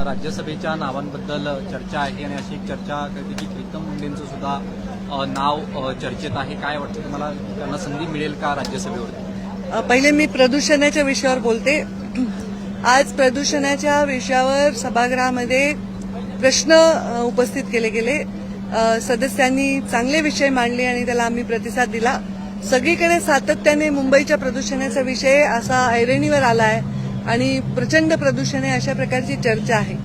राज्यसभेच्या नावांबद्दल चर्चा आहे आणि अशी एक चर्चा करते की प्रीतम मुंडेंचं सुद्धा नाव चर्चेत आहे. काय वाटतं तुम्हाला, त्यांना संधी मिळेल का राज्यसभेवर? पहिले मी प्रदूषणाच्या विषयावर बोलते. आज प्रदूषणाच्या विषयावर सभागृहामध्ये प्रश्न उपस्थित केले गेले. सदस्यांनी चांगले विषय मांडले आणि त्याला आम्ही प्रतिसाद दिला. सगळीकडे सातत्याने मुंबईच्या प्रदूषणाचा विषय असा ऐरणीवर आला आहे आणि प्रचंड प्रदूषण आहे अशा प्रकारची चर्चा आहे.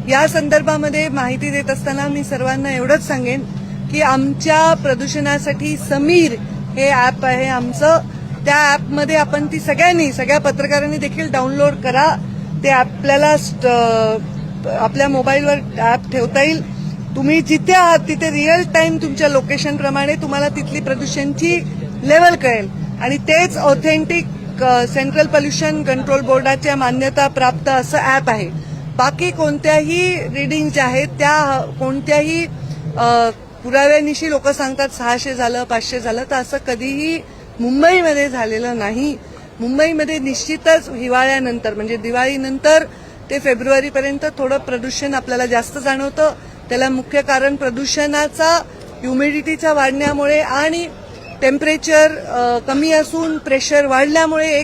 या संदर्भामध्ये माहिती देत असताना मी सर्वांना एवढंच सांगेन की आमच्या प्रदूषणासाठी समीर हे ॲप आहे आमचं. त्या ॲपमध्ये आपण ती सगळ्या पत्रकारांनी देखील डाउनलोड करा. ते आपल्याला आपल्या मोबाईलवर ॲप ठेवता येईल. तुम्ही जिथे आहात तिथे रिअल टाइम तुमच्या लोकेशनप्रमाणे तुम्हाला तिथली प्रदूषणची लेवल कळेल आणि तेच ऑथेंटिक सेंट्रल पोल्युशन कंट्रोल बोर्डाच्या मान्यता प्राप्त असं ॲप आहे. बाकी कोणत्याही रिडिंग ज्या आहेत त्या कोणत्याही पुराव्यानिशी लोक सांगतात 600 झालं 500 झालं, तर असं कधीही मुंबईमध्ये झालेलं नाही. मुंबईमध्ये निश्चितच हिवाळ्यानंतर म्हणजे दिवाळीनंतर ते फेब्रुवारीपर्यंत थोडं प्रदूषण आपल्याला जास्त जाणवतं. त्याला मुख्य कारण प्रदूषणाचा ह्युमिडिटीचा वाढण्यामुळे आणि टेम्परेचर कमी असून प्रेशर वाढल्यामुळे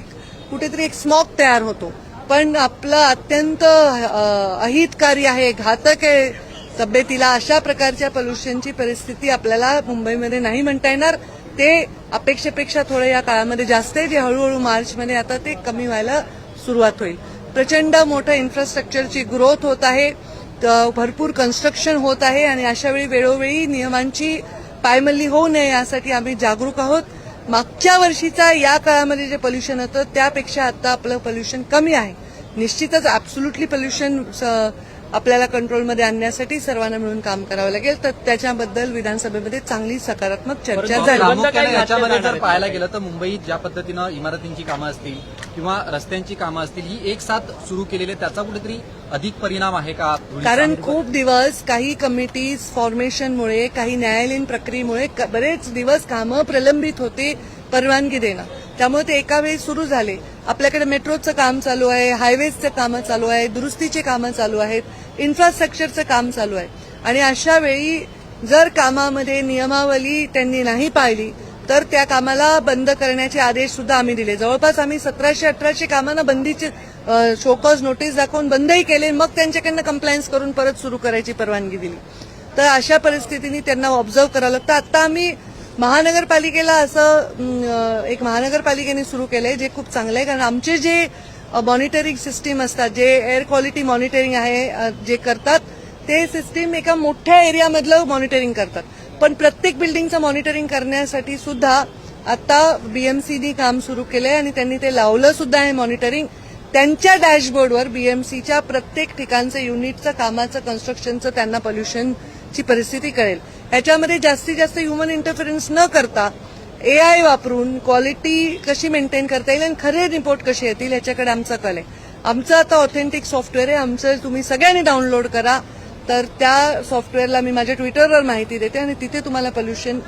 कुठेतरी एक स्मॉग तयार होतो. पण आपलं अत्यंत अहितकारी आहे, घातक आहे तब्येतीला. अशा प्रकारच्या पोल्युशनची परिस्थिती आपल्याला मुंबईमध्ये नाही म्हणता येणार. ते अपेक्षेपेक्षा थोडं या काळामध्ये जास्त आहे, जे हळूहळू मार्चमध्ये आता ते कमी व्हायला सुरुवात होईल. प्रचंड मोठं इन्फ्रास्ट्रक्चरची ग्रोथ होत आहे, भरपूर कन्स्ट्रक्शन होत आहे आणि अशावेळी वेळोवेळी नियमांची पायमल्ली होऊ नये यासाठी आम्ही जागरूक आहोत. मागच्या वर्षीचा या काळामध्ये जे पोल्युशन होतं त्यापेक्षा आता आपलं पोल्युशन कमी आहे. निश्चितच ॲब्सोल्युटली पोल्युशन आपल्याला कंट्रोलमध्ये आणण्यासाठी सर्वांना मिळून काम करावं लागेल. तर त्याच्याबद्दल विधानसभेमध्ये चांगली सकारात्मक चर्चा झाली. याच्यामध्ये जर पाहायला गेलं तर मुंबईत ज्या पद्धतीनं इमारतींची कामं असतील किंवा रस्त्यांची कामं असतील ही एक साथ सुरू केलेली, त्याचा कुठेतरी अधिक परिणाम आहे का? कारण खूप दिवस काही कमिटीज फॉर्मेशनमुळे, काही न्यायालयीन प्रक्रियेमुळे बरेच दिवस कामं प्रलंबित होते परवानगी देणं. त्यामुळे ते एका वेळी सुरू झाले. आपल्याकडे मेट्रोचं काम चालू आहे, हायवेजचं कामं चालू आहे, दुरुस्तीची कामं चालू आहेत, इन्फ्रास्ट्रक्चरचं काम चालू आहे. आणि अशा वेळी जर कामामध्ये नियमावली त्यांनी नाही पाळली तर त्या कामाला बंद करण्याचे आदेश सुद्धा आम्ही दिले. जवळपास आम्ही 1700-1800 कामांना बंदीचे शोकॉज नोटीस दाखवून बंदही केले, मग त्यांच्याकडनं कंप्लायन्स करून परत सुरू करायची परवानगी दिली. तर अशा परिस्थितीने त्यांना ऑब्झर्व्ह करावं लागतं. आता आम्ही महानगरपालिकेला असं एक महानगरपालिकेने सुरू केलंय जे खूप चांगलं आहे. कारण आमचे जे मॉनिटरिंग सिस्टीम असतात, जे एअर क्वालिटी मॉनिटरिंग आहे जे करतात, ते सिस्टीम एका मोठ्या एरियामधलं मॉनिटरिंग करतात. पण प्रत्येक बिल्डिंगचं मॉनिटरिंग करण्यासाठी सुद्धा आता बीएमसीनी काम सुरू केलंय आणि त्यांनी ते लावलं सुद्धा आहे मॉनिटरिंग. त्यांच्या डॅशबोर्डवर बीएमसीच्या प्रत्येक ठिकाणचं युनिटचं कामाचं कन्स्ट्रक्शनचं त्यांना पोल्युशनची परिस्थिती कळेल. ह्याच्यामध्ये जास्तीत जास्त ह्युमन इंटरफरन्स न करता एआय वापरून क्वालिटी कशी मेंटेन करता येईल आणि खरे रिपोर्ट कसे येतील ह्याच्याकडे आमचा कल आहे. आमचं आता ऑथेंटिक सॉफ्टवेअर आहे, आमचं तुम्ही सगळ्यांनी डाउनलोड करा. तर त्या सॉफ्टवेअरला मी माझ्या ट्विटरवर माहिती देते आणि तिथे तुम्हाला पोल्युशन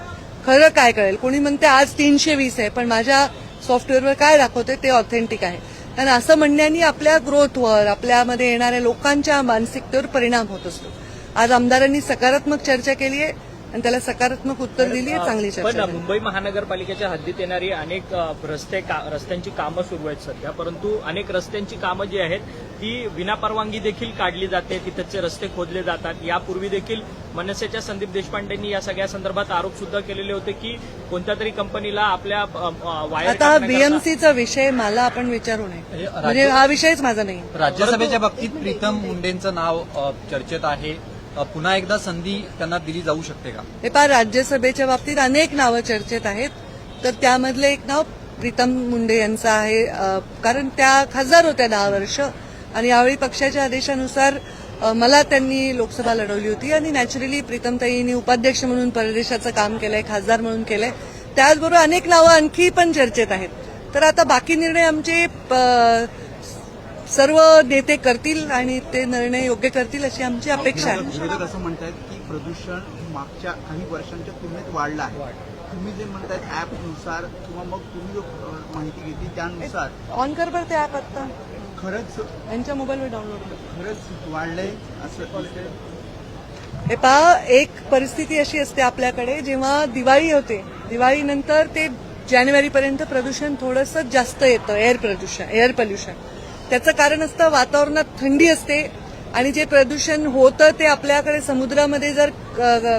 खरं काय कळेल. कोणी म्हणते आज 320 आहे, पण माझ्या सॉफ्टवेअरवर काय दाखवते ते ऑथेंटिक आहे. आणि असं म्हणण्याने आपल्या ग्रोथवर, आपल्यामध्ये येणाऱ्या लोकांच्या मानसिकतेवर परिणाम होत असतो. आज आमदारांनी सकारात्मक चर्चा केली आहे आणि त्याला सकारात्मक उत्तर दिली आहे, चांगली चर्चा. पण मुंबई महानगरपालिकेच्या हद्दीत येणारी अनेक रस्त्यांची कामं सुरू आहेत सध्या, परंतु अनेक रस्त्यांची कामं जी आहेत ती विनापरवानगी देखील काढली जाते, तिथचे रस्ते खोदले जातात. यापूर्वी देखील मनसेच्या संदीप देशपांडेंनी या सगळ्या संदर्भात आरोप सुद्धा केलेले होते की कोणत्या तरी कंपनीला आपल्या वायर. आता बीएमसीचा विषय मला आपण विचारू नये, म्हणजे हा विषयच माझा नाही. राज्यसभेच्या बाबतीत प्रीतम मुंडेंचं नाव चर्चेत आहे. पुन्हा एकदा संधी त्यांना दिली जाऊ शकते का? हे पहा, राज्यसभेच्या बाबतीत अनेक नावं चर्चेत आहेत. तर त्यामधलं एक नाव प्रीतम मुंडे यांचं आहे. कारण त्या खासदार होत्या 10 वर्ष आणि यावेळी पक्षाच्या आदेशानुसार मला त्यांनी लोकसभा लढवली होती आणि नॅचरली प्रीतमताईंनी उपाध्यक्ष म्हणून परदेशाचं काम केलंय, खासदार म्हणून केलंय. त्याचबरोबर अनेक नावं आणखी पण चर्चेत आहेत. तर आता बाकी निर्णय आमचे सर्व नेते करतील आणि ते निर्णय योग्य करतील अशी आमची अपेक्षा आहे. विरोधक असं म्हणतात की प्रदूषण मागच्या काही वर्षांच्या तुलनेत वाढलं आहे. तुम्ही जे म्हणतायत ॲपनुसार किंवा मग तुम्ही जो माहिती घेतली त्यानुसार ऑन कर बरं ते ॲप आता. खरंच यांच्या मोबाईलवर डाउनलोड कर. खरंच वाढलंय असं हे पहा, एक परिस्थिती अशी असते आपल्याकडे, जेव्हा दिवाळी होते, दिवाळीनंतर ते जानेवारीपर्यंत प्रदूषण थोडंसं जास्त येतं, एअर पोल्युशन. त्याचं कारण असतं वातावरणात थंडी असते आणि जे प्रदूषण होतं ते आपल्याकडे समुद्रामध्ये जर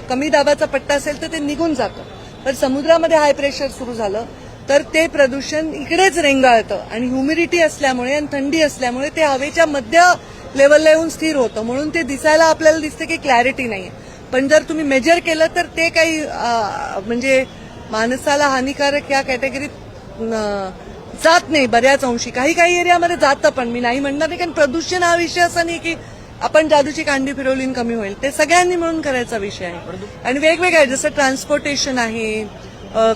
कमी दाबाचा पट्टा असेल तर ते निघून जातं. तर समुद्रामध्ये हाय प्रेशर सुरू झालं तर ते प्रदूषण इकडेच रेंगाळतं आणि ह्युमिडिटी असल्यामुळे आणि थंडी असल्यामुळे ते हवेच्या मध्य लेवलला येऊन स्थिर होतं. म्हणून ते दिसायला आपल्याला दिसतं की क्लॅरिटी नाहीये. पण जर तुम्ही मेजर केलं तर ते काही म्हणजे माणसाला हानिकारक या कॅटेगरीत जात नाही बऱ्याच अंशी. काही एरियामध्ये जातं, पण मी नाही म्हणणार नाही, कारण प्रदूषण हा विषय असा नाही की आपण जादूची कांडी फिरवली आणि कमी होईल. ते सगळ्यांनी मिळून करायचा विषय आहे आणि वेगवेगळ्या आहे, जसं ट्रान्सपोर्टेशन आहे,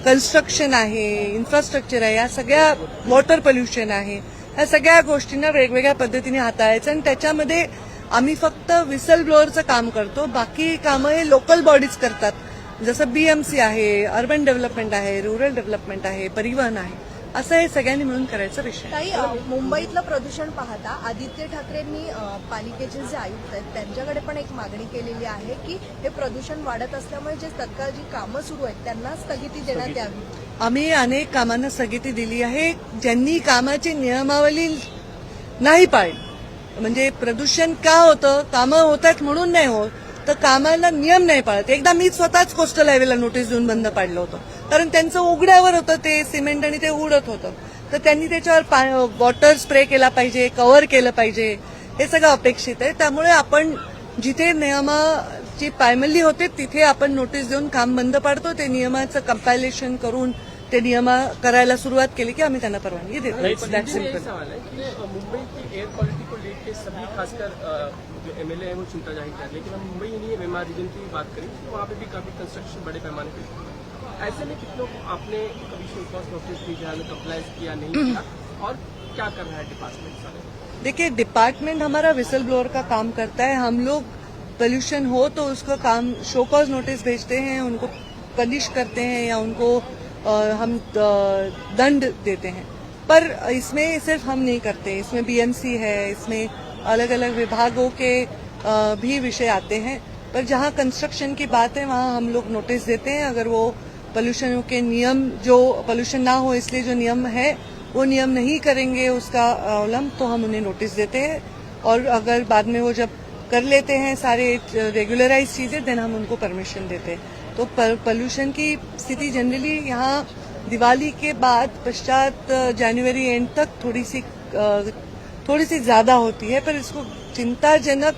कन्स्ट्रक्शन आहे, इन्फ्रास्ट्रक्चर आहे, या सगळ्या वॉटर पोल्युशन आहे, या सगळ्या गोष्टींना वेगवेगळ्या पद्धतीने हाताळायचं. आणि त्याच्यामध्ये आम्ही फक्त विसल ब्लोअरचं काम करतो, बाकी कामं हे लोकल बॉडीज करतात. जसं बीएमसी आहे, अर्बन डेव्हलपमेंट आहे, रुरल डेव्हलपमेंट आहे, परिवहन आहे, असं हे सगळ्यांनी मिळून करायचा विषय. ताई, मुंबईतलं प्रदूषण पाहता आदित्य ठाकरेंनी पालिकेचे जे आयुक्त आहेत त्यांच्याकडे पण एक मागणी केलेली आहे की हे प्रदूषण वाढत असल्यामुळे जे तत्काळ जी कामं सुरू आहेत त्यांना स्थगिती देण्यात यावी. आम्ही अनेक कामांना स्थगिती दिली आहे. ज्यांनी कामाची नियमावली नाही पाळली, म्हणजे प्रदूषण का होतं, कामं होतात म्हणून नाही होत, तर कामाला नियम नाही पाळत. एकदा मी स्वतःच कोस्टल हायवेला नोटीस देऊन बंद पाडलं होतं, कारण त्यांचं उघड्यावर होतं ते सिमेंट आणि ते उडत होतं. तर त्यांनी त्याच्यावर वॉटर स्प्रे केला पाहिजे, कव्हर केलं पाहिजे, हे सगळं अपेक्षित आहे. त्यामुळे आपण जिथे नियमाची पायमल्ली होते तिथे आपण नोटीस देऊन काम बंद पाडतो. ते नियमाचं कंपायलेशन करून ते नियम करायला सुरुवात केली की आम्ही त्यांना परवानगी देतो. That's simple. सवाल है कि मुंबई की एयर क्वालिटी को लेकर सभी खासकर जो एमएलए है वो चिंता जाहिर कर, लेकिन हम मुंबई ही नहीं एमएमआर रीजन की बात करें तो वहाँ पे भी काफी कंस्ट्रक्शन बड़े पैमाने पे। ऐसे में कितनों को आपने कभी शोकॉज नोटिस भेजा, अप्लाई किया नहीं किया, और क्या कर रहा है डिपार्टमेंट सारे? देखिए, डिपार्टमेंट हमारा विसल ब्लोअर का काम करता है. हम लोग पोल्यूशन हो तो उसका काम शोकॉज नोटिस भेजते हैं, उनको पनिश करते हैं या उनको हम दंड देते हैं. पर इसमें सिर्फ हम नहीं करते, इसमें बीएमसी है, इसमें अलग अलग विभागों के भी विषय आते हैं. पर जहाँ कंस्ट्रक्शन की बात है वहाँ हम लोग नोटिस देते हैं. अगर वो पोल्यूशन के नियम, जो पोल्यूशन ना हो इसलिए जो नियम है वो नियम नहीं करेंगे उसका अवलंब, तो हम उन्हें नोटिस देते हैं. और अगर बाद में वो जब कर लेते हैं सारे रेगुलराइज चीजें, देन हम उनको परमिशन देते हैं. तो पोल्यूशन की स्थिति जनरली यहाँ दिवाली के बाद पश्चात जनवरी एंड तक थोड़ी सी ज्यादा होती है. पर इसको चिंताजनक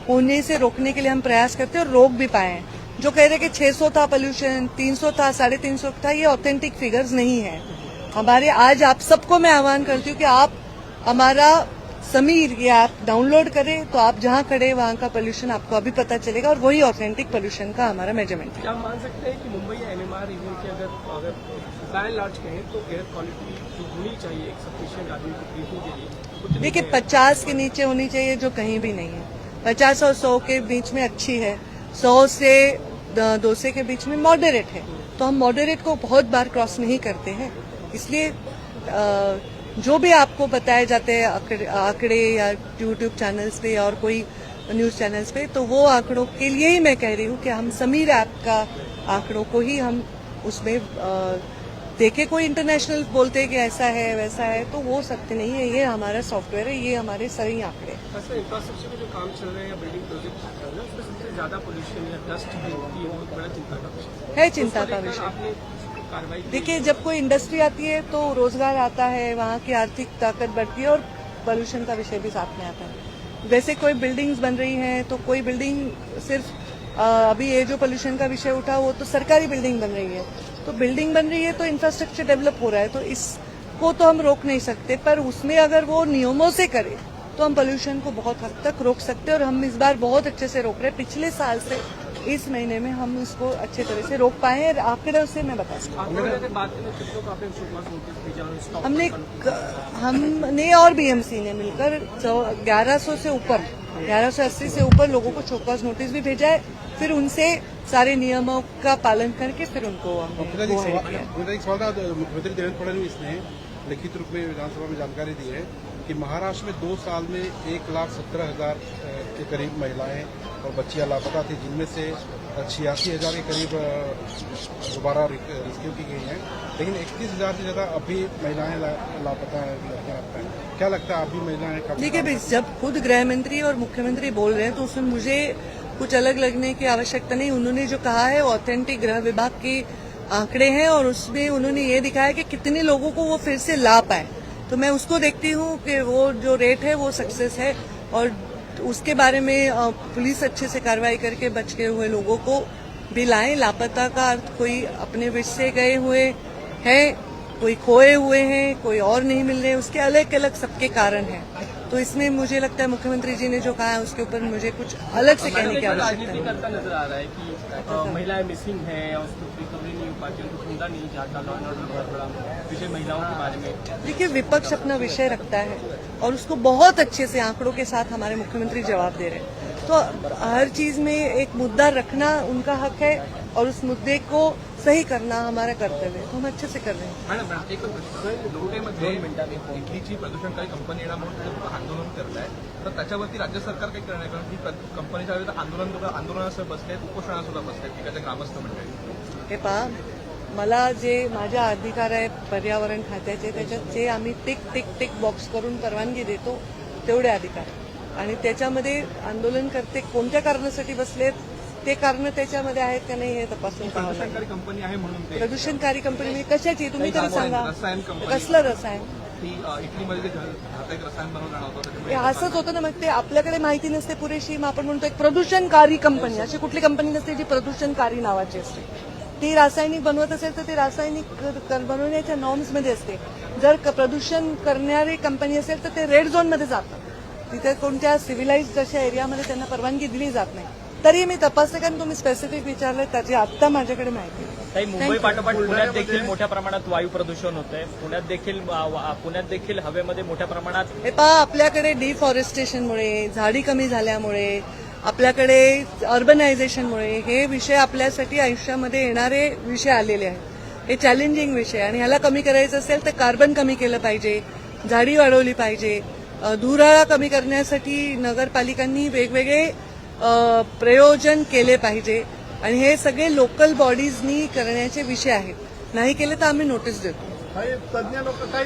होने से रोकने के लिए हम प्रयास करते हैं और रोक भी पाए हैं. जो कह रहे कि 600 था पोल्यूशन, 300 था, 350 था, ये ऑथेंटिक फिगर्स नहीं है हमारे. आज आप सबको मैं आह्वान करती हूँ कि आप हमारा समीर ये ऐप डाउनलोड करें, तो आप जहाँ खड़े वहाँ का पोल्यूशन आपको अभी पता चलेगा और वही ऑथेंटिक पोल्यूशन का हमारा मेजरमेंट है. क्या हम मान सकते हैं कि मुंबई या एमएमआर रीजन की अगर बाय एंड लार्ज कहें तो एयर क्वालिटी जो होनी चाहिए एक सफिशिएंट आदमी को ब्रीथिंग के लिए, देखिए 50 के नीचे होनी चाहिए, जो कहीं भी नहीं है. 50 और 100 के बीच में अच्छी है, 100 से 200 के बीच में मॉडरेट है. तो हम मॉडरेट को बहुत बार क्रॉस नहीं करते हैं. इसलिए जो भी आपको बताए जाते हैं आंकड़े या यूट्यूब चैनल्स पे और कोई न्यूज चैनल्स पे, तो वो आंकड़ों के लिए ही मैं कह रही हूँ कि हम समीर ऐप का आंकड़ों को ही हम उसमें देखे. कोई इंटरनेशनल बोलते हैं कि ऐसा है वैसा है, तो वो सत्य नहीं है. ये हमारा सॉफ्टवेयर है, ये हमारे सही आंकड़े. वैसे इंफ्रास्ट्रक्चर के जो काम चल रहे हैं या बिल्डिंग प्रोजेक्ट चल रहे हैं उसमें सबसे ज्यादा पोल्यूशन या डस्ट भी होती है, बहुत बड़ा चिंता का विषय है. चिंता का विषय. आपने कार्रवाई की? देखिए, जब कोई इंडस्ट्री आती है तो रोजगार आता है, वहाँ की आर्थिक ताकत बढ़ती है और पोल्यूशन का विषय भी साथ में आता है. वैसे कोई बिल्डिंग्स बन रही हैं तो कोई बिल्डिंग सिर्फ अभी ये जो पोल्यूशन का विषय उठा वो तो सरकारी बिल्डिंग बन रही है. तो बिल्डिंग बन रही है तो इंफ्रास्ट्रक्चर डेवलप हो रहा है, तो इसको तो हम रोक नहीं सकते. पर उसमें अगर वो नियमों से करे तो हम पोल्यूशन को बहुत हद तक रोक सकते हैं और हम इस बार बहुत अच्छे से रोक रहे हैं. पिछले साल से इस महीने में हम इसको अच्छे तरह से रोक पाए हैं. आंकड़ों से मैं बता सकती हूँ. हमने और बीएमसी ने मिलकर 1100 से ऊपर 1180 से ऊपर लोगों को चौकस नोटिस भी भेजा है. फिर उनसे सारे नियमों का पालन करके फिर उनको हमने एक सवाल था, मुख्यमंत्री देवेंद्र फडणवीस ने लिखित रूप में विधानसभा में जानकारी दी है कि महाराष्ट्र में 2 साल में 1,17,000 के करीब महिलाएं और बच्चियां लापता थी, जिनमें से 86,000 के करीब दोबारा रेस्क्यू की गई हैं, लेकिन 31,000 से ज़्यादा अभी महिलाएं लापता हैं, लड़कियां लापता हैं। क्या लगता है अभी महिलाएं कब? देखिए भाई, जब खुद गृह मंत्री और मुख्यमंत्री बोल रहे हैं तो उसमें मुझे कुछ अलग लगने की आवश्यकता नहीं। उन्होंने जो कहा है वो ऑथेंटिक गृह विभाग के आंकड़े हैं और उसमें उन्होंने ये दिखाया कि कितने लोगों को वो फिर से ला पाए। तो मैं उसको देखती हूँ कि वो जो रेट है वो सक्सेस है और उसके बारे में पुलिस अच्छे से कार्रवाई करके बचे हुए लोगों को भी लाएं। लापता का अर्थ कोई अपने विष से गए हुए हैं, कोई खोए हुए हैं, कोई और नहीं मिल रहे, उसके अलग अलग सबके कारण हैं। तो इसमें मुझे लगता है मुख्यमंत्री जी ने जो कहा है उसके ऊपर मुझे कुछ अलग से कहने की आवश्यकता राजनीति नहीं। करता नजर आ रहा है कि महिलाएं मिसिंग है और उसको रिकवरी नहीं हो पाती, उनको ढूंढा नहीं जाता। लॉ एंड ऑर्डर बहुत बड़ा विषय महिलाओं के बारे में। देखिए, विपक्ष अपना विषय रखता है और उसको बहुत अच्छे से आंकड़ों के साथ हमारे मुख्यमंत्री जवाब दे रहे हैं। तो हर चीज में एक मुद्दा रखना उनका हक है और उस मुद्दे को सही करना हमारा कर्तव्य है, तो हम अच्छे से कर रहे हैं। मॅडम एक प्रश्न, लोकटेमध्ये इथलीची प्रदूषणकारी कंपनी येणार म्हणून तुम्ही लोक आंदोलन करताय, तर त्याच्यावरती राज्य सरकार काही करणार, कारण की कंपनीच्या विरुद्ध आंदोलनासह बसले, उपोषणाला सुद्धा बसले तिकडच्या ग्रामस्थ मंडळी. हे पहा, मला जे माझ्या अधिकार आहे पर्यावरण खात्याचे, त्याच्यात जे आम्ही टिक टिक टिक बॉक्स करून परवानगी देतो तेवढे अधिकार, आणि त्याच्यामध्ये आंदोलनकर्ते कोणत्या कारणासाठी बसलेत ते कारण त्याच्यामध्ये आहेत का नाही हे तपासून पाहावं लागेल. प्रदूषणकारी कंपनी आहे म्हणून ते प्रदूषणकारी कंपनी म्हणजे कशाची तुम्ही तरी सांगा. रसायन कंपनी कसलं रसायन? ती इटलीमध्ये जे घातक रसायन बनवून जाणार होतं हे त्याच्यामुळे असंच होतं ना, मग ते आपल्याकडे माहिती नसते पुरेशी, मग आपण म्हणतो एक प्रदूषणकारी कंपनी. अशी कुठली कंपनी नसते जी प्रदूषणकारी नावाची असते. ती रासायनिक बनवत असेल तर ती रासायनिक बनवण्याच्या नॉर्म्समध्ये असते. जर प्रदूषण करणारी कंपनी असेल तर ते रेड झोनमध्ये जातं. तिथे कोणत्या सिव्हिलाइज्ड अशा एरियामध्ये त्यांना परवानगी दिली जात नाही. तरी मी तपासते, कारण तुम्ही स्पेसिफिक विचारले त्याची आत्ता माझ्याकडे माहिती नाही. काही मुंबई पाठोपाठ पुण्यात देखील मोठ्या प्रमाणात वायू प्रदूषण होत आहे. पुण्यात देखील हवेमध्ये मोठ्या प्रमाणात हे पहा, आपल्याकडे डिफॉरेस्टेशनमुळे, झाडी कमी झाल्यामुळे, आपल्याकडे अर्बनायझेशनमुळे हे विषय आपल्यासाठी आयुष्यामध्ये येणारे विषय आलेले आहेत. हे चॅलेंजिंग विषय, आणि ह्याला कमी करायचं असेल तर कार्बन कमी केलं पाहिजे, झाडी वाढवली पाहिजे, धुराळा कमी करण्यासाठी नगरपालिकांनी वेगवेगळे प्रयोजन केले पाहिजे, आणि हे सगळे लोकल बॉडीजनी करण्याचे विषय आहेत. नाही केले तर आम्ही नोटीस देतो. तज्ञ लोक काही